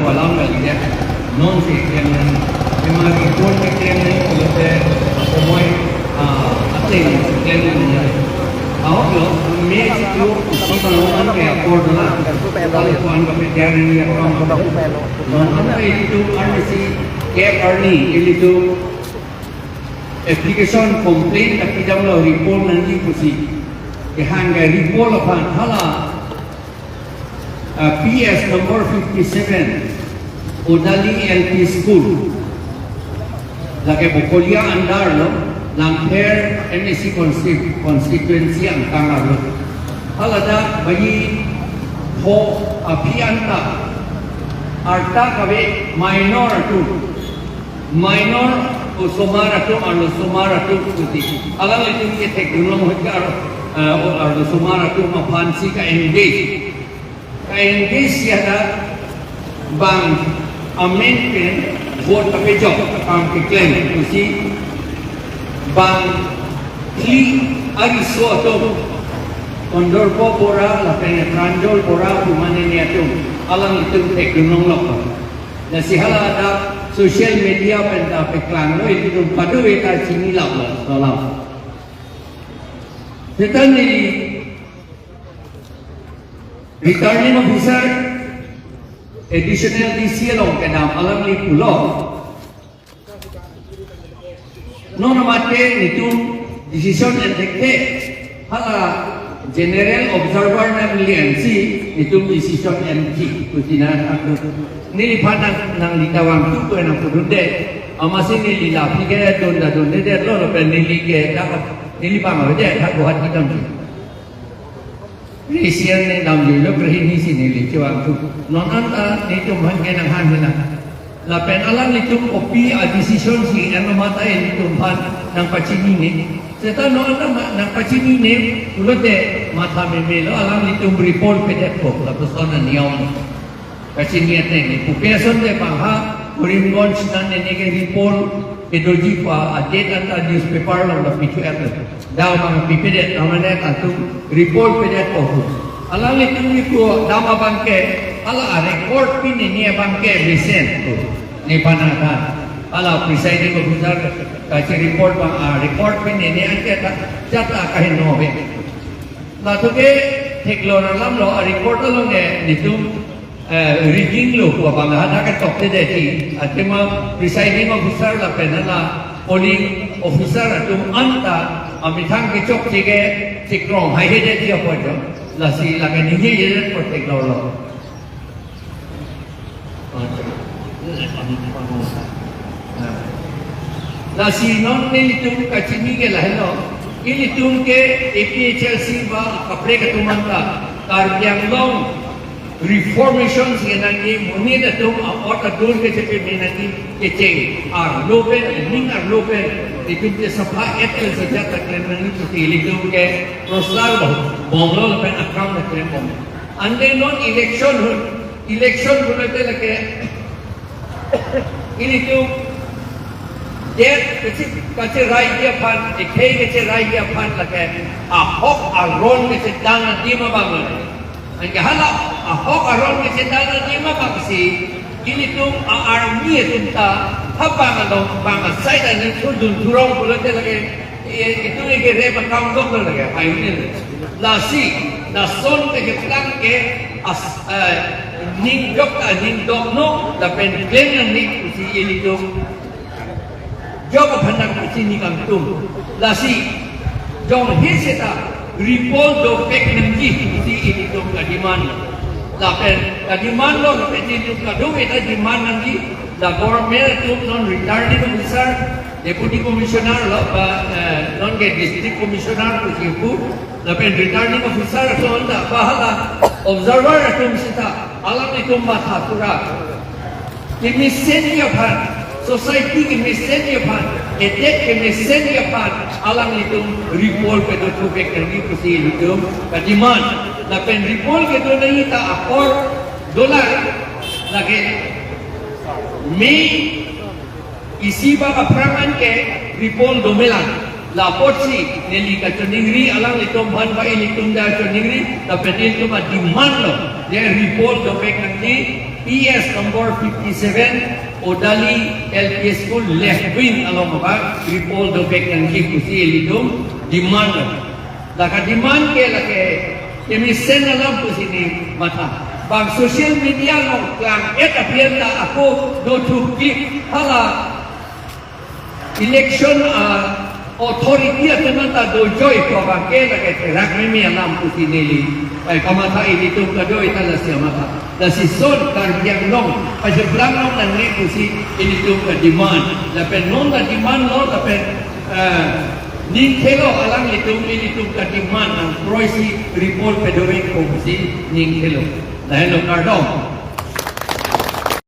walang lagi non si yang memang report yang kalau saya semua ating yang awak lo mes itu kalau kayak korban kalau tuan kemudian yang orang itu ada si kayak early itu application complaint tapi jangan report nanti kusi yang report apa hala PS number 57 Udali LP School lagi Bokolia andar lo Lampir MSC constituency ang kangarlo. Halada bayi ho apianta arta kabe minor o sumara tu kuti. Alam itu kita gulung hukar o sumara tu mapansi ka engage ya bang amendment vote Kejok ang kiklaim kusi bang kli ari suatu kondor po pora la penetranjol pora kumane niya tu alang itu gunung lok na si hala ada social media penta peklang lo itu padu eta sini lak lo setan ni returning officer additional DC lo kenam alang li pulau non mate itu decision yang tekte hala general observer na miliansi itu decision yang ki kutina aku ni pandang nang ditawang tu ko nang pudude amasin ni la pikir donda de lo penili ke dak nili pang aja tak buat kita ni sian ni nam ni lo berhini sini li cuang tu non anta ni tu mangke nang han la pen alam itu kopi a decision si yang mematai itu pan nang pacini ni seta no nang pacini ni ulote mata memelo alam itu report pedet ko la persona niaw pacini ate ni pupeson de bangha urimgon stan ni ke report edoji pa update anta newspaper lo la pichu ate daw mang pipedet namanya tu report pedet ko alam itu ni ko dama bangke ala record pin ni bangke recent ni panatan ala presiding officer kaci report bang record pin ni angke jata kahin nobe la to ke theklona lam lo report lo ne nitu reading lo ko bang hada ka tokte de ti atema presiding officer la penala polling officer atum anta amithang ke chok chige chikrong hai he de ti apo la si la ke ni ye protect lo nasi non ni tum kacini ke lahlo ini tum ke APHLC ba kapre ka tumanta karbyang long reformation sinani muni da tum or ka dur ke chepe menati ke che lopen ning lopen itu ke sabha FL saja tak kena tu ili tum ke proslar bonglo pen account ke bong ande non election bolete lake ini tu dia kecil raja pan, kecil raja pan lagi. Ahok aron kecil dangan dia mabangun. Angka hala ahok aron kecil dangan dia mabangsi. Ini tu army tu ta habang dong bang saya dan itu durung boleh lagi. Itu lagi reba kaum dong lagi. Ayunin. Lasi nason kejelang ke ning dok no dapat klaim ni si ini tu. Jawab pandang sini kantum. Lasi jom hiseta report do pek nanti si ini tu kadiman. Lapen kadiman lo lapen itu kadu itu kadiman nanti. The government tu non returning officer, deputy commissioner lo non ke district commissioner tu siapa. Lapen returning officer tu anda bahala observer tu mesti alam itu mata turah. Ini seni apa? Society ke mesen apa? Edet ke mesen apa? Alam itu report ke tu pek kerja kusi itu kadiman. Lapen report ke tu nahi ta akor dolar lagi. Mei isi ba aprangan ke report domelan. Lapor si neli kacuningri alang itu ban bayi itu dah kacuningri. Lapen itu mah demand lo. Dia report do pek kerja PS number 57, Udali LPS School, left wing along ba, Ripol do back ng Kikusi Lidong, demand. Laka demand ke kemisen na lang po sini mata. Bang social media long klang appear na ako do to click hala election authority at naman ta do joy ko bang ke nag-track mi alam po sinili ay kamatay dito kadoy talas siya mata. Da si son karbiang long kasi blang long nang ni po si initong ka demand. Dapat non na demand lo dapat ni kelo alang itong ka demand ang Proxy report pedoing ko si ning kelo. Dahil no kardong